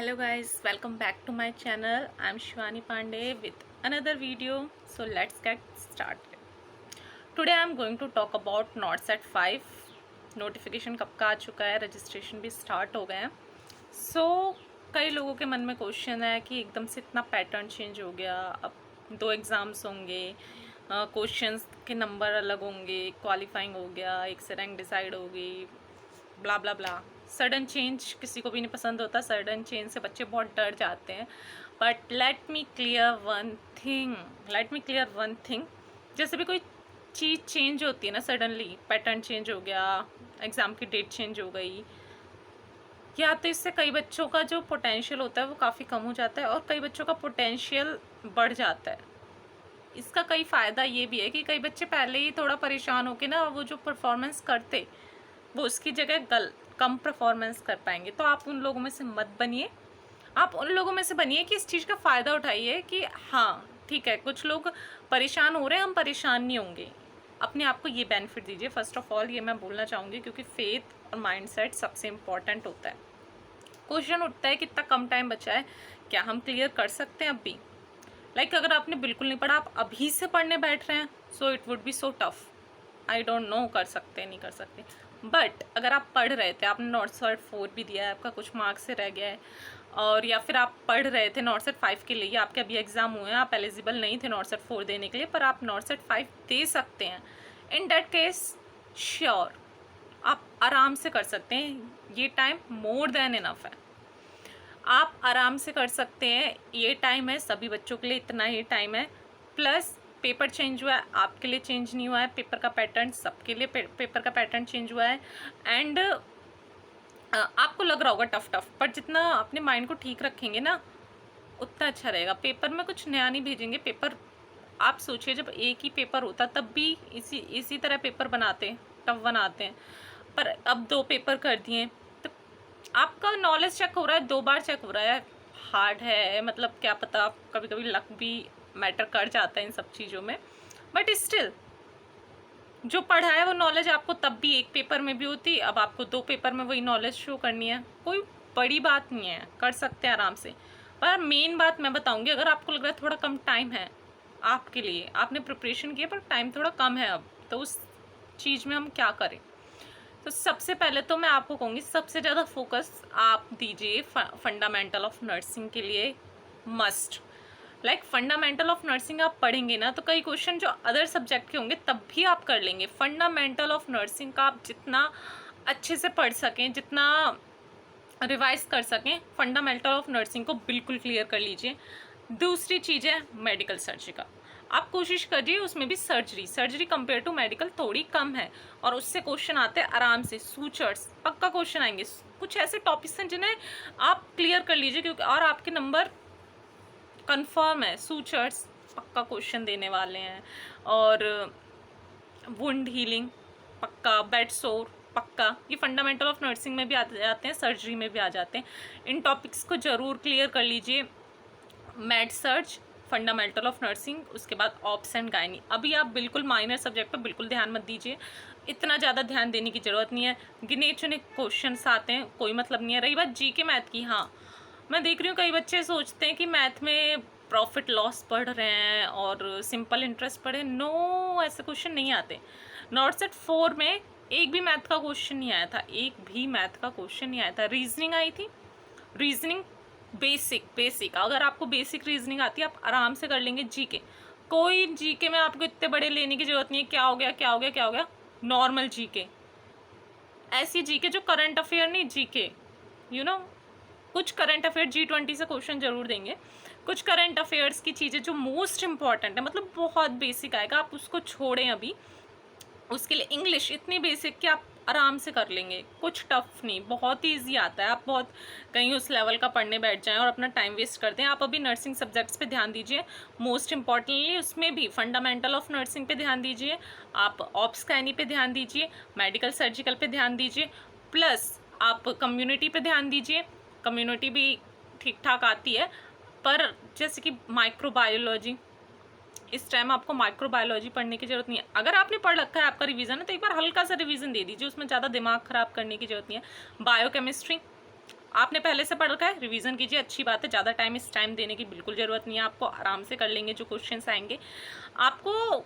Hello guys, welcome back to my channel. I'm Shivani Pandey with another video. So let's get started. Today I'm going to talk about notes at 5. Notification कब का आ चुका है, registration भी start हो गए हैं. कई लोगों के मन में क्वेश्चन है कि एकदम से इतना पैटर्न चेंज हो गया, अब 2 एग्ज़ाम्स होंगे, क्वेश्चंस के नंबर अलग होंगे, क्वालिफाइंग हो गया, एक से रैंक डिसाइड होगी, ब्ला ब्ला ब्ला. सडन चेंज किसी को भी नहीं पसंद होता. सडन चेंज से बच्चे बहुत डर जाते हैं. But let me clear one thing. जैसे भी कोई चीज़ चेंज होती है ना, सडनली पैटर्न चेंज हो गया, एग्ज़ाम की डेट चेंज हो गई, या तो इससे कई बच्चों का जो पोटेंशियल होता है वो काफ़ी कम हो जाता है और कई बच्चों का पोटेंशियल बढ़ जाता है. इसका कई फ़ायदा ये भी है कि कई बच्चे पहले ही थोड़ा परेशान होकर ना वो जो परफॉर्मेंस करते वो उसकी जगह कम परफॉर्मेंस कर पाएंगे. तो आप उन लोगों में से मत बनिए. आप उन लोगों में से बनिए कि इस चीज़ का फ़ायदा उठाइए कि हाँ ठीक है, कुछ लोग परेशान हो रहे हैं, हम परेशान नहीं होंगे. अपने आप को ये बेनिफिट दीजिए. फर्स्ट ऑफ ऑल ये मैं बोलना चाहूँगी क्योंकि फेथ और माइंडसेट सबसे इम्पॉर्टेंट होता है. क्वेश्चन उठता है कि इतना कम टाइम बचा है, क्या हम क्लियर कर सकते हैं अभी? अगर आपने बिल्कुल नहीं पढ़ा, आप अभी से पढ़ने बैठ रहे हैं, so it would be so tough. I don't know कर सकते नहीं कर सकते. बट अगर आप पढ़ रहे थे, आपने नॉट्स एट 4 भी दिया है, आपका कुछ मार्क्स से रह गया है, और या फिर आप पढ़ रहे थे नॉट्स एट 5 के लिए, आपके अभी एग्ज़ाम हुए हैं, आप एलिजिबल नहीं थे नॉट्स एट 4 देने के लिए, पर आप नॉट्स एट 5 दे सकते हैं. इन डैट केस श्योर आप आराम से कर सकते हैं. ये टाइम मोर देन इनफ है. आप आराम से कर सकते हैं. ये टाइम है, सभी बच्चों के लिए इतना ही टाइम है. प्लस पेपर चेंज हुआ है, आपके लिए चेंज नहीं हुआ है. पेपर का पैटर्न सबके लिए पेपर का पैटर्न चेंज हुआ है. एंड आपको लग रहा होगा टफ, पर जितना अपने माइंड को ठीक रखेंगे ना उतना अच्छा रहेगा. पेपर में कुछ नया नहीं भेजेंगे. पेपर आप सोचिए, जब एक ही पेपर होता तब भी इसी तरह पेपर बनाते हैं, टफ बनाते हैं. पर अब 2 पेपर कर दिए तो आपका नॉलेज चेक हो रहा है, 2 बार चेक हो रहा है. हार्ड है, मतलब क्या पता, कभी कभी लक भी मैटर कर जाता है इन सब चीज़ों में. बट स्टिल जो पढ़ा है वो नॉलेज आपको तब भी एक पेपर में भी होती, अब आपको 2 पेपर में वही नॉलेज शो करनी है. कोई बड़ी बात नहीं है, कर सकते हैं आराम से. पर मेन बात मैं बताऊंगी, अगर आपको लग रहा है थोड़ा कम टाइम है आपके लिए, आपने प्रिपरेशन किया पर टाइम थोड़ा कम है अब, तो उस चीज़ में हम क्या करें? तो सबसे पहले तो मैं आपको कहूँगी सबसे ज़्यादा फोकस आप दीजिए फंडामेंटल ऑफ नर्सिंग के लिए. मस्ट फंडामेंटल ऑफ नर्सिंग आप पढ़ेंगे ना तो कई क्वेश्चन जो अदर सब्जेक्ट के होंगे तब भी आप कर लेंगे. फंडामेंटल ऑफ नर्सिंग का आप जितना अच्छे से पढ़ सकें, जितना रिवाइज कर सकें, फंडामेंटल ऑफ नर्सिंग को बिल्कुल क्लियर कर लीजिए. दूसरी चीज़ है मेडिकल सर्जिकल. आप कोशिश करिए उसमें भी सर्जरी कंपेयर टू मेडिकल थोड़ी कम है और उससे क्वेश्चन आते हैं आराम से. सूचर्स पक्का क्वेश्चन आएंगे. कुछ ऐसे टॉपिक्स हैं जिन्हें आप क्लियर कर लीजिए क्योंकि और आपके नंबर कंफर्म है. सूचर्स पक्का क्वेश्चन देने वाले हैं, और वुंड हीलिंग पक्का, बेड सोर पक्का. ये फंडामेंटल ऑफ नर्सिंग में भी आ जाते हैं, सर्जरी में भी आ जाते हैं. इन टॉपिक्स को ज़रूर क्लियर कर लीजिए. Made surge, fundamental of nursing, उसके बाद ऑप्स एंड गायनी. अभी आप बिल्कुल माइनर सब्जेक्ट पर बिल्कुल ध्यान मत दीजिए, इतना ज़्यादा ध्यान देने की ज़रूरत नहीं है. गिने चुने क्वेश्चंस आते हैं, कोई मतलब नहीं है. रही बात जी के मैथ की, हाँ मैं देख रही हूँ कई बच्चे सोचते हैं कि मैथ में प्रॉफिट लॉस पढ़ रहे हैं और सिंपल इंटरेस्ट पढ़े. नो, ऐसे क्वेश्चन नहीं आते. नॉट्स एट 4 में एक भी मैथ का क्वेश्चन नहीं आया था, एक भी मैथ का क्वेश्चन नहीं आया था. रीजनिंग आई थी, रीजनिंग बेसिक. अगर आपको बेसिक रीजनिंग आती है आप आराम से कर लेंगे. जीके, कोई जीके में आपको इतने बड़े लेने की जरूरत नहीं है. क्या हो गया, नॉर्मल जीके. ऐसी जीके जो करंट अफेयर नहीं, जीके कुछ करंट अफेयर G20 से क्वेश्चन जरूर देंगे. कुछ करंट अफेयर्स की चीज़ें जो मोस्ट इंपॉर्टेंट है, मतलब बहुत बेसिक आएगा, आप उसको छोड़ें अभी. उसके लिए इंग्लिश इतनी बेसिक कि आप आराम से कर लेंगे, कुछ टफ नहीं, बहुत ही ईजी आता है. आप बहुत कहीं उस लेवल का पढ़ने बैठ जाएं और अपना टाइम वेस्ट करते हैं. आप अभी नर्सिंग सब्जेक्ट्स पे ध्यान दीजिए. मोस्ट इंपॉर्टेंटली उसमें भी फंडामेंटल ऑफ नर्सिंग पे ध्यान दीजिए. आप ऑप्स गायनी पे ध्यान दीजिए, मेडिकल सर्जिकल पे ध्यान दीजिए. प्लस आप कम्युनिटी पे ध्यान दीजिए. कम्युनिटी भी ठीक ठाक आती है, पर जैसे कि माइक्रोबायोलॉजी, इस टाइम आपको माइक्रोबायोलॉजी पढ़ने की जरूरत नहीं है. अगर आपने पढ़ रखा है, आपका रिवीजन है, तो एक बार हल्का सा रिवीजन दे दीजिए, उसमें ज़्यादा दिमाग ख़राब करने की जरूरत नहीं है. बायोकेमिस्ट्री आपने पहले से पढ़ रखा है, रिवीजन कीजिए, अच्छी बात है। ज़्यादा टाइम इस टाइम देने की बिल्कुल ज़रूरत नहीं है आपको, आराम से कर लेंगे जो क्वेश्चंस आएंगे। आपको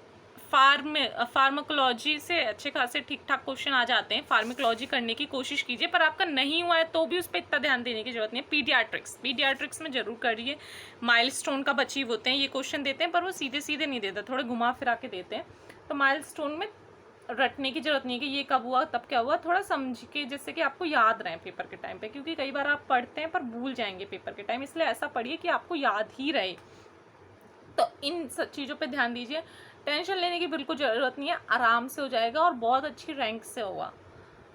फार्माकोलॉजी से अच्छे खासे ठीक ठाक क्वेश्चन आ जाते हैं, फार्माकोलॉजी करने की कोशिश कीजिए, पर आपका नहीं हुआ है तो भी उस पर इतना ध्यान देने की जरूरत नहीं है। पीडियाट्रिक्स में जरूर करिए। माइलस्टोन का अचीव होते हैं ये क्वेश्चन देते हैं, पर वो सीधे सीधे नहीं देते, थोड़े घुमा फिरा के देते हैं। तो माइलस्टोन में रटने की जरूरत नहीं है कि ये कब हुआ तब क्या हुआ, थोड़ा समझ के जिससे कि आपको याद रहे पेपर के टाइम पे, क्योंकि कई बार आप पढ़ते हैं पर भूल जाएंगे पेपर के टाइम, इसलिए ऐसा पढ़िए कि आपको याद ही रहे। तो इन सब चीज़ों पे ध्यान दीजिए, टेंशन लेने की बिल्कुल ज़रूरत नहीं है, आराम से हो जाएगा और बहुत अच्छी रैंक से होगा।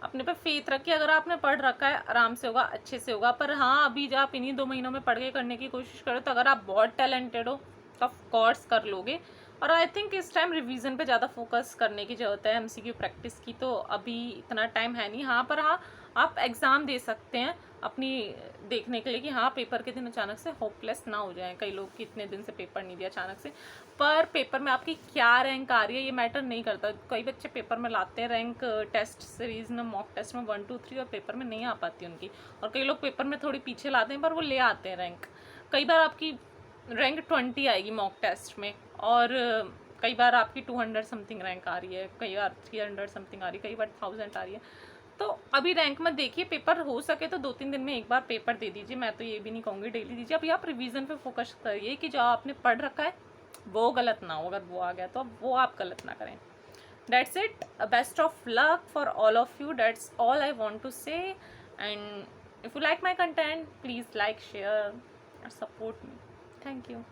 अपने पे फेथ रखिए, अगर आपने पढ़ रखा है आराम से होगा, अच्छे से होगा। पर हाँ, अभी जब आप इन्हीं 2 महीनों में पढ़ के करने की कोशिश करो, तो अगर आप बहुत टैलेंटेड हो तो ऑफ कोर्स कर लोगे। और आई थिंक इस टाइम रिवीजन पे ज़्यादा फोकस करने की ज़रूरत है, एमसीक्यू प्रैक्टिस की तो अभी इतना टाइम है नहीं। हाँ, पर हाँ, आप एग्ज़ाम दे सकते हैं अपनी देखने के लिए कि हाँ पेपर के दिन अचानक से होपलेस ना हो जाए। कई लोग कितने दिन से पेपर नहीं दिया अचानक से, पर पेपर में आपकी क्या रैंक आ रही है ये मैटर नहीं करता। कई बच्चे पेपर में लाते हैं रैंक टेस्ट सीरीज में, मॉक टेस्ट में 1 2 3, और पेपर में नहीं आ पाती उनकी। और कई लोग पेपर में थोड़ी पीछे लाते हैं पर वो ले आते हैं रैंक। कई बार आपकी रैंक 20 आएगी मॉक टेस्ट में, और कई बार आपकी 200 समथिंग रैंक आ रही है, कई बार 300 समथिंग आ रही है, कई बार 1000 आ रही है। तो अभी रैंक मत देखिए, पेपर हो सके तो 2-3 दिन में एक बार पेपर दे दीजिए। मैं तो ये भी नहीं कहूँगी डेली दीजिए। अभी आप रिवीजन पे फोकस करिए कि जो आपने पढ़ रखा है वो गलत ना हो, अगर वो आ गया तो वो आप गलत ना करें। That's it. Best of luck for all of you. That's all I want to say. And if you like my content, please like, share, and support me. Thank you.